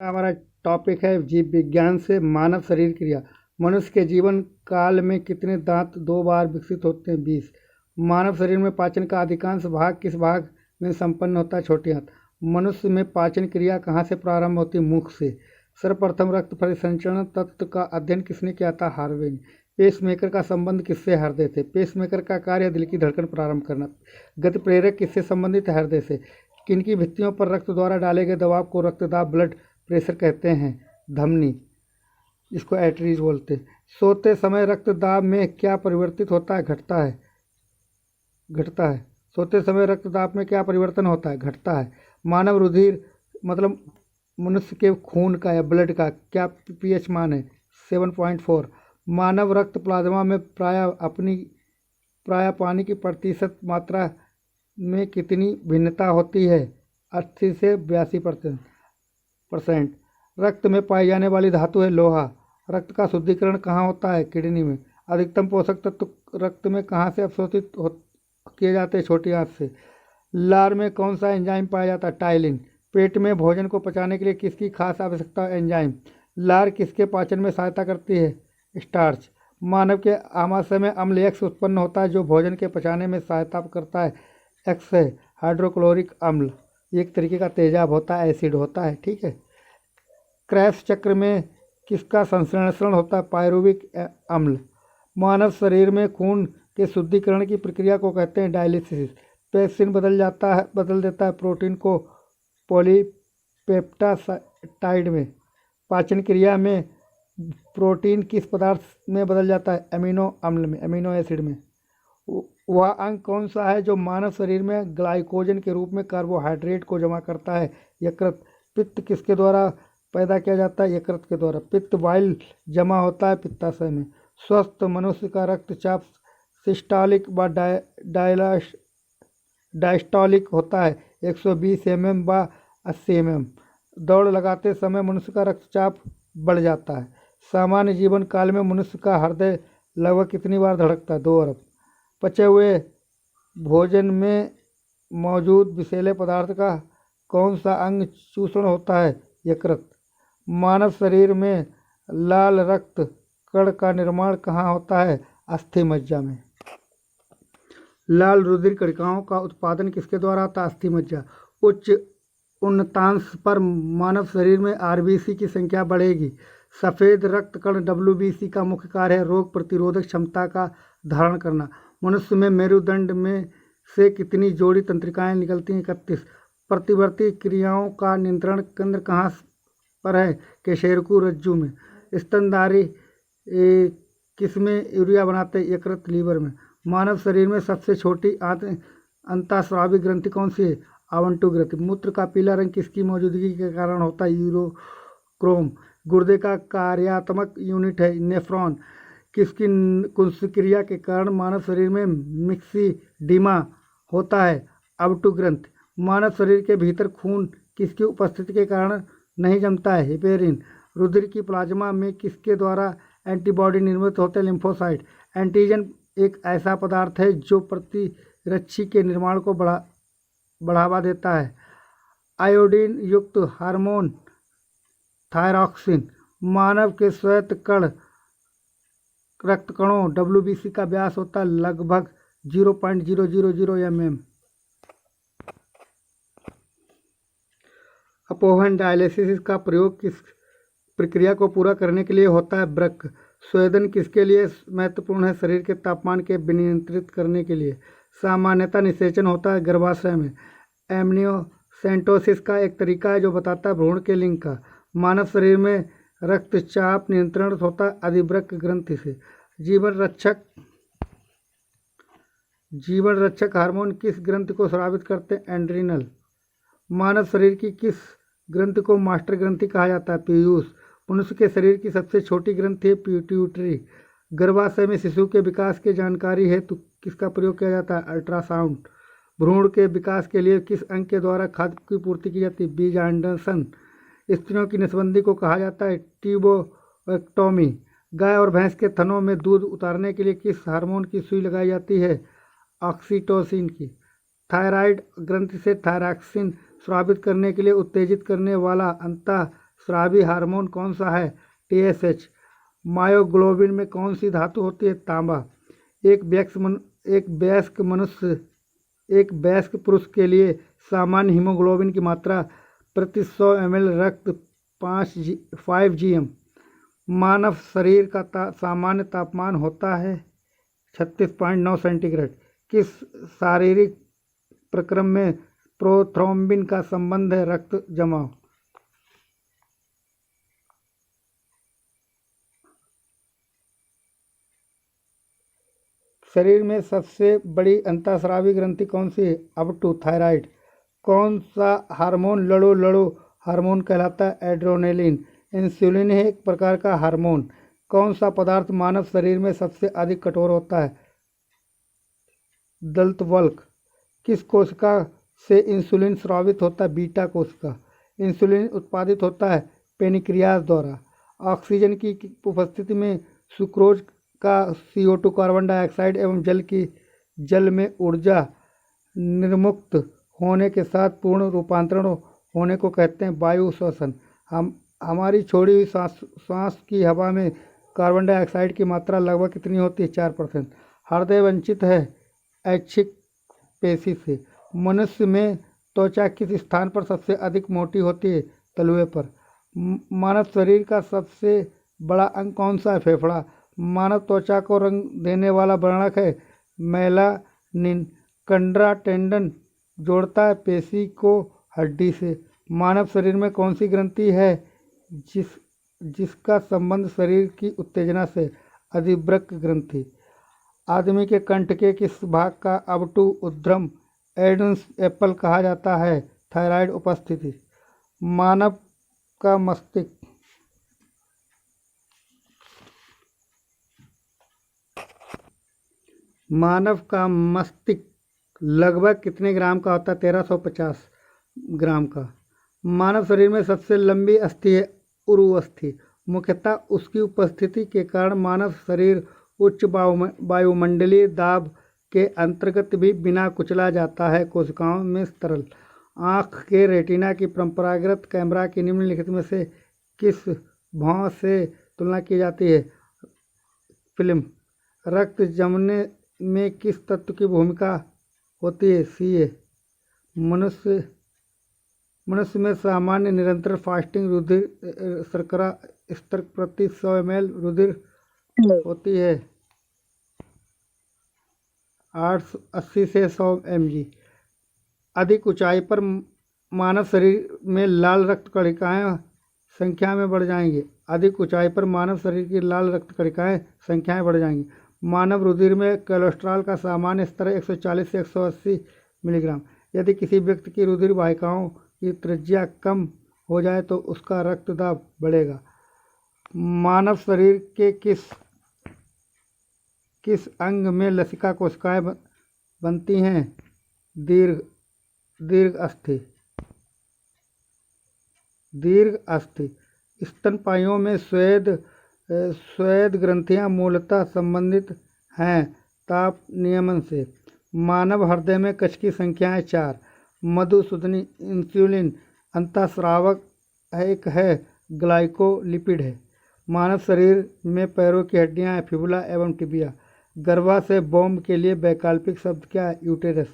हमारा टॉपिक है जीव विज्ञान से मानव शरीर क्रिया। मनुष्य के जीवन काल में कितने दांत दो बार विकसित होते हैं? 20। मानव शरीर में पाचन का अधिकांश भाग किस भाग में संपन्न होता है? छोटी आंत। मनुष्य में पाचन क्रिया कहाँ से प्रारंभ होती है? मुख से। सर्वप्रथम रक्त परिसंचरण तत्व का अध्ययन किसने किया था? हार्वे ने। पेसमेकर का संबंध किससे? हृदय से। पेसमेकर का कार्य दिल की धड़कन प्रारंभ करना। गति प्रेरक किससे संबंधित है? हृदय से। किनकी भित्तियों पर रक्त द्वारा डाले गए दबाव को रक्तदाब ब्लड प्रेशर कहते हैं? धमनी, इसको एटरीज बोलते हैं। सोते समय रक्तदाब में क्या परिवर्तित होता है? घटता है। सोते समय रक्तदाब में क्या परिवर्तन होता है? घटता है। मानव रुधिर मतलब मनुष्य के खून का या ब्लड का क्या पीएच मान है? 7.4। मानव रक्त प्लाज्मा में प्राय पानी की प्रतिशत मात्रा में कितनी भिन्नता होती है? 80 से 82%। रक्त में पाई जाने वाली धातु है लोहा। रक्त का शुद्धिकरण कहाँ होता है? किडनी में। अधिकतम पोषक तत्व रक्त में कहाँ से अवशोषित किए जाते हैं? छोटी आंत से। लार में कौन सा एंजाइम पाया जाता है? टाइलिन। पेट में भोजन को पचाने के लिए किसकी खास आवश्यकता है? एंजाइम। लार किसके पाचन में सहायता करती है? स्टार्च। मानव के आमाशय में अम्ल एक्स उत्पन्न होता है जो भोजन के पचाने में सहायता करता है। एक्स है हाइड्रोक्लोरिक अम्ल, एक तरीके का तेजाब होता है, एसिड होता है, ठीक है। क्रैब्स चक्र में किसका संश्लेषण होता है? पायरुविक अम्ल। मानव शरीर में खून के शुद्धिकरण की प्रक्रिया को कहते हैं डायलिसिस। पेप्सिन बदल देता है प्रोटीन को पॉलीपेप्टाइड में। पाचन क्रिया में प्रोटीन किस पदार्थ में बदल जाता है? अमीनो अम्ल में, अमीनो एसिड में। वह अंग कौन सा है जो मानव शरीर में ग्लाइकोजन के रूप में कार्बोहाइड्रेट को जमा करता है? यकृत। पित्त किसके द्वारा पैदा किया जाता है? यकृत के द्वारा। पित्त वाइल जमा होता है पित्ताशय में। स्वस्थ मनुष्य का रक्तचाप सिस्टोलिक व डायस्टोलिक होता है 120 mm व 80 mm। दौड़ लगाते समय मनुष्य का रक्तचाप बढ़ जाता है। सामान्य जीवन काल में मनुष्य का हृदय लगभग कितनी बार धड़कता है? 2 अरब। पचे हुए भोजन में मौजूद विषैले पदार्थ का कौन सा अंग चूषण होता है? यकृत। मानव शरीर में लाल रक्त कण का निर्माण कहाँ होता है? अस्थि मज्जा में। लाल रुधिर कणिकाओं का उत्पादन किसके द्वारा होता है? अस्थि मज्जा। उच्च उन्नतांश पर मानव शरीर में आरबीसी की संख्या बढ़ेगी। सफ़ेद रक्त कण डब्ल्यूबीसी का मुख्य कार्य है रोग प्रतिरोधक क्षमता का धारण करना। मनुष्य में मेरुदंड में से कितनी जोड़ी तंत्रिकाएं निकलती हैं? 31। प्रतिवर्ती क्रियाओं का नियंत्रण केंद्र कहाँ पर है? केशेरुकी रज्जु में। स्तनधारी किसमें यूरिया बनाते हैं? यकृत, लीवर में। मानव शरीर में सबसे छोटी अंतःस्रावी ग्रंथि कौन सी है? आवंटु ग्रंथि। मूत्र का पीला रंग किसकी मौजूदगी के कारण होता है? यूरोक्रोम। गुर्दे का कार्यात्मक यूनिट है नेफ्रॉन। किसकी कुंसक्रिया के कारण मानव शरीर में मिक्सिडीमा होता है? अवटु ग्रंथि। मानव शरीर के भीतर खून किसकी उपस्थिति के कारण नहीं जमता है? हेपेरिन। रुधिर की प्लाज्मा में किसके द्वारा एंटीबॉडी निर्मित होते हैं? लिम्फोसाइट। एंटीजन एक ऐसा पदार्थ है जो प्रतिरक्षी के निर्माण को बढ़ावा देता है। आयोडीन युक्त हार्मोन थायरॉक्सिन। मानव के श्वेत रक्त कणों डब्ल्यूबीसी का व्यास होता है लगभग 0.000 mm। अपोहन डायलिसिस का प्रयोग किस प्रक्रिया को पूरा करने के लिए होता है? वृक्क। स्वेदन किसके लिए महत्वपूर्ण है? शरीर के तापमान के नियंत्रित करने के लिए। सामान्यतः निषेचन होता है गर्भाशय में। एमनियोसेंटोसिस का एक तरीका है जो बताता है भ्रूण के लिंग का। मानव शरीर में रक्तचाप नियंत्रण होता है अधिवृक्क ग्रंथि से। जीवन रक्षक हार्मोन किस ग्रंथि को स्रावित करते हैं? एड्रिनल। मानव शरीर की किस ग्रंथि को मास्टर ग्रंथि कहा जाता है? पीयूष। मनुष्य के शरीर की सबसे छोटी ग्रंथि है पिट्यूटरी। गर्भाशय में शिशु के विकास की जानकारी हेतु किसका प्रयोग किया जाता है? अल्ट्रासाउंड। भ्रूण के विकास के लिए किस अंग के द्वारा खाद्य की पूर्ति की जाती है? बीजांडसन। स्त्रियों की नसबंदी को कहा जाता है ट्यूबोएक्टोमी। गाय और भैंस के थनों में दूध उतारने के लिए किस हार्मोन की सुई लगाई जाती है? ऑक्सीटोसिन की। थायराइड ग्रंथि से थायरॉक्सिन स्रावित करने के लिए उत्तेजित करने वाला अंतः स्रावी हार्मोन कौन सा है? TSH। मायोग्लोबिन में कौन सी धातु होती है? तांबा। एक वयस्क पुरुष के लिए सामान्य हीमोग्लोबिन की मात्रा प्रति 100 ml रक्त 5 GM। मानव शरीर का सामान्य तापमान होता है 36.9 सेंटीग्रेड। किस शारीरिक प्रक्रम में प्रोथ्रोम्बिन का संबंध है? रक्त जमाव। शरीर में सबसे बड़ी अंतःस्रावी ग्रंथि कौन सी है? अब थायराइड। कौन सा हार्मोन लड़ो लड़ो हार्मोन कहलाता है? एड्रेनालिन। इंसुलिन है एक प्रकार का हार्मोन। कौन सा पदार्थ मानव शरीर में सबसे अधिक कठोर होता है? दंतवल्क। किस कोशिका से इंसुलिन स्रावित होता है? बीटा कोशिका। इंसुलिन उत्पादित होता है पेनिक्रियास द्वारा। ऑक्सीजन की उपस्थिति में सुक्रोज का CO2 कार्बन डाइऑक्साइड एवं जल में ऊर्जा निर्मुक्त होने के साथ पूर्ण रूपांतरण होने को कहते हैं वायु श्वसन। हमारी छोड़ी हुई सांस की हवा में कार्बन डाइऑक्साइड की मात्रा लगभग कितनी होती है? 4%। हृदय वंचित है ऐच्छिक पेशी से। मनुष्य में त्वचा किस स्थान पर सबसे अधिक मोटी होती है? तलुए पर। मानव शरीर का सबसे बड़ा अंग कौन सा है? फेफड़ा। मानव त्वचा को रंग देने वाला वर्णक है मेलानिन। कंडरा टेंडन जोड़ता है पेशी को हड्डी से। मानव शरीर में कौन सी ग्रंथि है जिसका संबंध शरीर की उत्तेजना से? अधिवृक्क ग्रंथि। आदमी के कंठ के किस भाग का उद्गम एडम्स एप्पल कहा जाता है? थायराइड उपस्थिति। मानव का मस्तिष्क लगभग कितने ग्राम का होता है? 1350 ग्राम का। मानव शरीर में सबसे लंबी अस्थि है उरु अस्थि। मुख्यतः उसकी उपस्थिति के कारण मानव शरीर उच्च वायुमंडलीय दाब के अंतर्गत भी बिना कुचला जाता है। कोशिकाओं में तरल। आँख के रेटिना की परंपरागत कैमरा की निम्नलिखित में से किस भाव से तुलना की जाती है? फिल्म। रक्त जमने में किस तत्व की भूमिका होती है? Ca। मनुष्य में सामान्य निरंतर फास्टिंग रुधिर शर्करा स्तर प्रति 100 ml रुधिर होती है 80 से 100 mg। अधिक ऊंचाई पर मानव शरीर में लाल रक्त कणिकाएं संख्या में बढ़ जाएंगी। अधिक ऊंचाई पर मानव शरीर की लाल रक्त कणिकाएं संख्याएं बढ़ जाएंगी। मानव रुधिर में कोलेस्ट्रॉल का सामान्य स्तर 140 से 180 मिलीग्राम। यदि किसी व्यक्ति की रुधिर वाहिकाओं की त्रिज्या कम हो जाए तो उसका रक्तदाब बढ़ेगा। मानव शरीर के किस अंग में लसिका कोशिकाएं बनती हैं? दीर्घ अस्थि। स्तनपायियों में स्वेद ग्रंथियां मूलतः संबंधित हैं ताप नियमन से। मानव हृदय में कक्ष की संख्या है 4। मधुसूदनी इंसुलिन अंतःस्रावक एक है ग्लाइकोलिपिड है। मानव शरीर में पैरों की हड्डियां हैं फिबुला एवं टिबिया। गर्भाशय बॉम्ब के लिए वैकल्पिक शब्द क्या है? यूटेरस।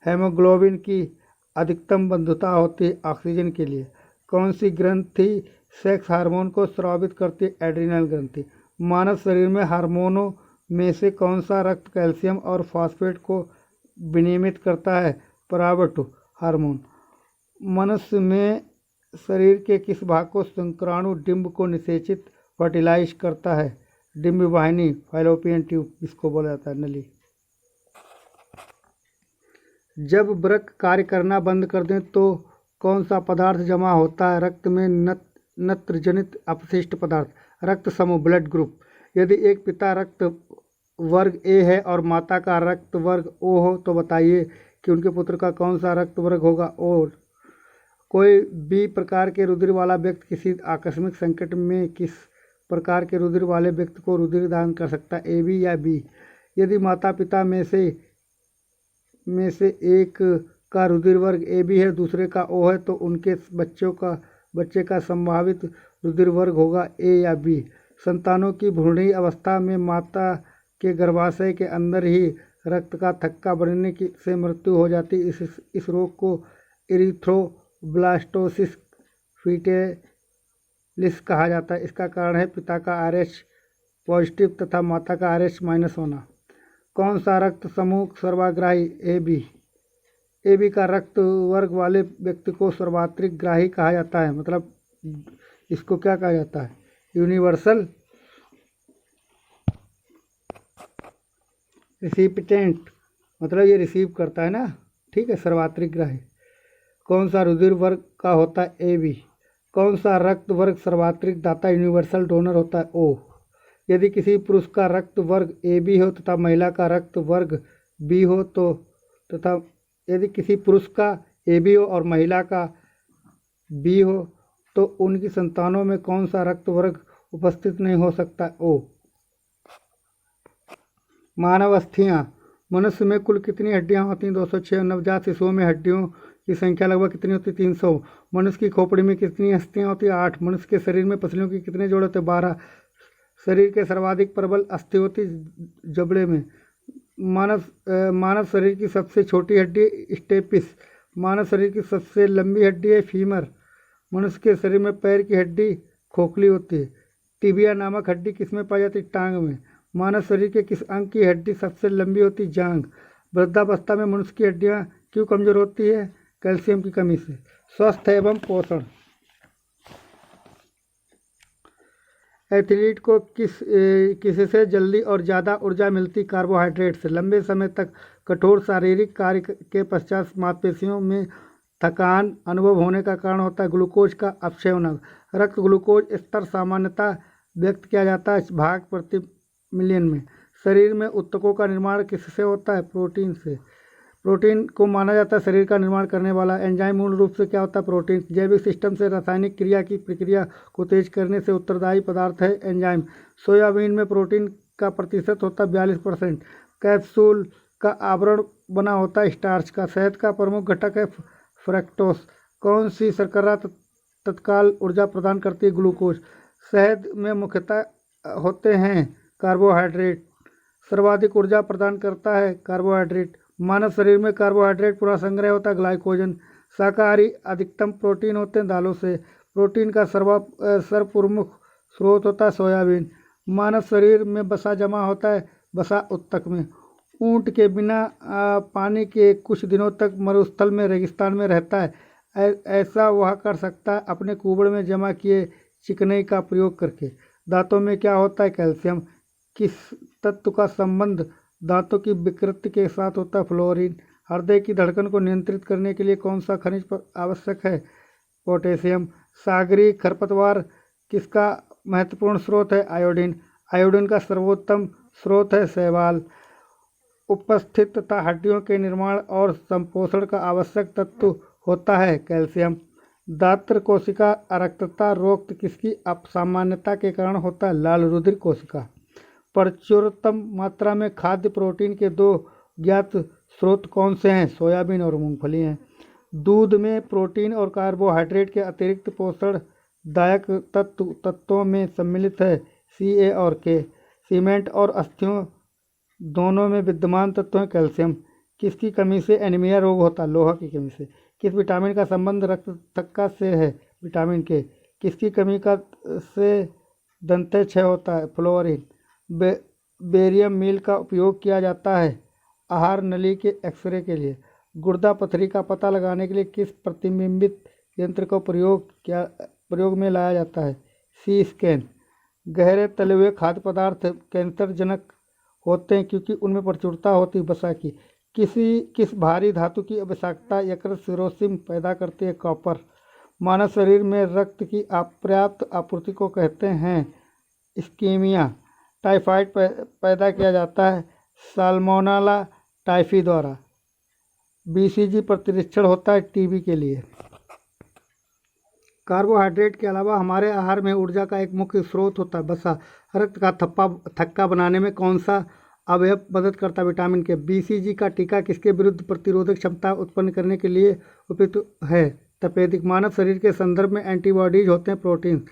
हेमोग्लोबिन की अधिकतम बंधुता होती है ऑक्सीजन के लिए। कौन सी ग्रंथि सेक्स हार्मोन को स्रावित करती है? एड्रिनल ग्रंथि। मानव शरीर में हार्मोनों में से कौन सा रक्त कैल्शियम और फॉस्फेट को विनियमित करता है? परावर्त हार्मोन। मनुष्य में शरीर के किस भाग को शुक्राणु डिंब को निषेचित फर्टिलाइज करता है? डिंब वाहिनी फैलोपियन ट्यूब इसको बोला जाता है नली। जब वृक्क कार्य करना बंद कर दें तो कौन सा पदार्थ जमा होता है? रक्त में नत्रजनित अपशिष्ट पदार्थ। रक्त समूह ब्लड ग्रुप। यदि एक पिता रक्त वर्ग ए है और माता का रक्त वर्ग ओ हो तो बताइए कि उनके पुत्र का कौन सा रक्त वर्ग होगा? ओ। कोई बी प्रकार के रुधिर वाला व्यक्ति किसी आकस्मिक संकट में किस प्रकार के रुधिर वाले व्यक्ति को रुधिर दान कर सकता है? ए बी या बी। यदि माता पिता में से एक का रुधिर वर्ग ए बी है दूसरे का ओ है तो उनके बच्चों का बच्चे का संभावित रुधिर वर्ग होगा ए या बी। संतानों की भ्रूणीय अवस्था में माता के गर्भाशय के अंदर ही रक्त का थक्का बनने से मृत्यु हो जाती है। इस रोग को इरिथ्रोब्लास्टोसिस फीटेलिस कहा जाता है। इसका कारण है पिता का RH पॉजिटिव तथा माता का RH माइनस होना। कौन सा रक्त समूह सर्वाग्राही? ए बी का रक्त वर्ग वाले व्यक्ति को सर्वाधिक ग्राही कहा जाता है। मतलब इसको क्या कहा जाता है? यूनिवर्सल रिसिपिटेंट, मतलब ये रिसीव करता है ना, ठीक है, सर्वाधिक ग्राही। कौन सा रुधिर वर्ग का होता है? A B. कौन सा रक्त वर्ग सर्वाधिक दाता यूनिवर्सल डोनर होता है? ओ। यदि किसी पुरुष का रक्त वर्ग ए बी हो तथा महिला का रक्त वर्ग बी हो तो तथा यदि किसी पुरुष का ए बी हो और महिला का बी हो तो उनकी संतानों में कौन सा रक्त वर्ग उपस्थित नहीं हो सकता? ओ। मानव अस्थियां। मनुष्य में कुल कितनी हड्डियां होती हैं? 206। नवजात शिशुओं में हड्डियों की संख्या लगभग कितनी होती है? 300। मनुष्य की खोपड़ी में कितनी अस्थियां होती हैं? 8। मनुष्य के शरीर में पसलियों की कितने जोड़ होते हैं? 12। शरीर के सर्वाधिक प्रबल अस्थि होती जबड़े में। मानव शरीर की सबसे छोटी हड्डी स्टेपिस। मानव शरीर की सबसे लंबी हड्डी है फीमर। मनुष्य के शरीर में पैर की हड्डी खोखली होती है। टिबिया नामक हड्डी किसमें पाई जाती है? टांग में। मानव शरीर के किस अंग की हड्डी सबसे लंबी होती है? जांघ। वृद्धावस्था में मनुष्य की हड्डियां क्यों कमजोर होती है? कैल्शियम की कमी से। स्वस्थ एवं पोषण। एथलीट को किससे जल्दी और ज़्यादा ऊर्जा मिलती? कार्बोहाइड्रेट से। लंबे समय तक कठोर शारीरिक कार्य के पश्चात मांसपेशियों में थकान अनुभव होने का कारण होता है ग्लूकोज का अपक्षय होना। रक्त ग्लूकोज स्तर सामान्यतः व्यक्त किया जाता है भाग प्रति मिलियन में। शरीर में ऊतकों का निर्माण किससे होता है? प्रोटीन से। प्रोटीन को माना जाता है शरीर का निर्माण करने वाला। एंजाइम मूल रूप से क्या होता है? प्रोटीन। जैविक सिस्टम से रासायनिक क्रिया की प्रक्रिया को तेज करने से उत्तरदायी पदार्थ है एंजाइम। सोयाबीन में प्रोटीन का प्रतिशत होता है 42%। कैप्सूल का आवरण बना होता है स्टार्च का। शहद का प्रमुख घटक है फ्रक्टोज। कौन सी शर्करा तत्काल ऊर्जा प्रदान करती है? ग्लूकोज। शहद में मुख्यतः होते हैं कार्बोहाइड्रेट। सर्वाधिक ऊर्जा प्रदान करता है कार्बोहाइड्रेट। मानव शरीर में कार्बोहाइड्रेट पूरा संग्रह होता है ग्लाइकोजन। शाकाहारी अधिकतम प्रोटीन होते हैं दालों से। प्रोटीन का सर्वप्रमुख स्रोत होता है सोयाबीन। मानव शरीर में वसा जमा होता है वसा ऊतक में। ऊंट के बिना पानी के कुछ दिनों तक मरुस्थल में रेगिस्तान में रहता है। ऐसा वह कर सकता है अपने कुबड़ में जमा किए चिकनाई का प्रयोग करके। दांतों में क्या होता है? कैल्शियम। किस तत्व का संबंध दांतों की विकृति के साथ होता है? फ्लोरीन। हृदय की धड़कन को नियंत्रित करने के लिए कौन सा खनिज आवश्यक है? पोटेशियम। सागरीय खरपतवार किसका महत्वपूर्ण स्रोत है? आयोडीन। आयोडीन का सर्वोत्तम स्रोत है शैवाल। उपस्थित तथा हड्डियों के निर्माण और संपोषण का आवश्यक तत्व होता है कैल्शियम। दात्र कोशिका अरक्तता रोग किसकी असामान्यता के कारण होता है? लाल रुधिर कोशिका। प्रचुरतम मात्रा में खाद्य प्रोटीन के 2 ज्ञात स्रोत कौन से हैं? सोयाबीन और मूंगफली हैं। दूध में प्रोटीन और कार्बोहाइड्रेट के अतिरिक्त पोषणदायक तत्वों में सम्मिलित है Ca और K। सीमेंट और अस्थियों दोनों में विद्यमान तत्व है कैल्शियम। किसकी कमी से एनीमिया रोग होता है? लोहा की कमी से। किस विटामिन का संबंध रक्त थक्का से है? विटामिन के। किसकी कमी का से दंत क्षय होता है? फ्लोरीन। बेरियम मील का उपयोग किया जाता है आहार नली के एक्सरे के लिए। गुर्दा पथरी का पता लगाने के लिए किस प्रतिबिंबित यंत्र का प्रयोग में लाया जाता है? C scan. गहरे तले हुए खाद्य पदार्थ कैंसरजनक होते हैं क्योंकि उनमें प्रचुरता होती है वसा की। किस भारी धातु की आवश्यकता यकृत सिरोसिस पैदा करती है? कॉपर। मानव शरीर में रक्त की अपर्याप्त आपूर्ति को कहते हैं इस्कीमिया। टाइफाइड पैदा किया जाता है साल्मोनेला टाइफी द्वारा। BCG प्रतिरक्षण होता है टीबी के लिए। कार्बोहाइड्रेट के अलावा हमारे आहार में ऊर्जा का एक मुख्य स्रोत होता है वसा। रक्त का थक्का बनाने में कौन सा अवयव मदद करता है? विटामिन के। BCG का टीका किसके विरुद्ध प्रतिरोधक क्षमता उत्पन्न करने के लिए उपयुक्त है? तपेदिक मानव शरीर के संदर्भ में एंटीबॉडीज होते हैं। प्रोटीन